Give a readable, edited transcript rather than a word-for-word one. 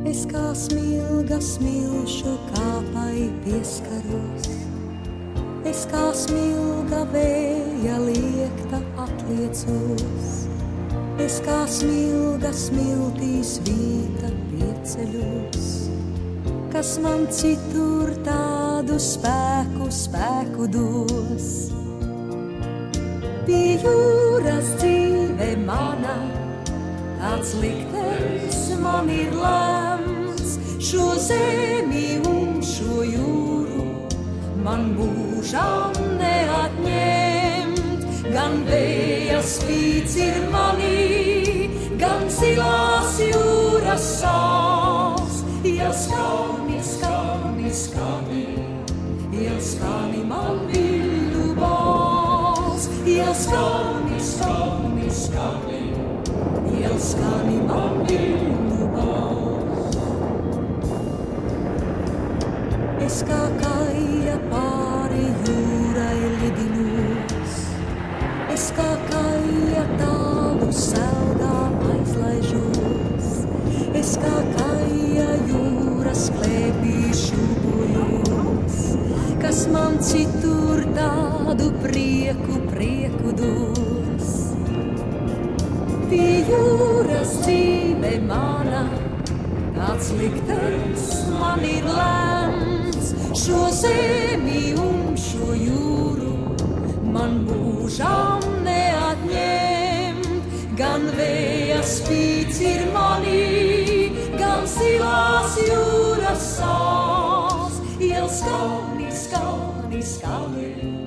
Es kā smilga smilšu kāpai pieskaros, es kā smilga vēja liekta atliecos, es kā smilga smiltīs vīta pieceļos, kas man citur tādu spēku dos. Pie jūras dzīve mana, tāds liktenis man ir lemts, šo zemi un šo jūru man mūžām neatņemt. Gan vēja spīts ir manī, gan zilās jūras sāls, ja skani, skani, skani, ja skani man viļņu bāls, ja skani, skani, skani, ja skani man viļņu bāls. Es kā kaija pāri jūrai lidinos, es kā kaija tālu selgā aizlaižos, es kā kaija jūras klēpī šūpojos, kas man citur tādu prieku dos. Pie jūras dzīve mana, tāds liktenis man ir lemts, šo zemi un šo jūru man mūžām neatņemt. Gan vēja spīts ir manī, gan zilās jūras sāls, ja skani, skani, skani.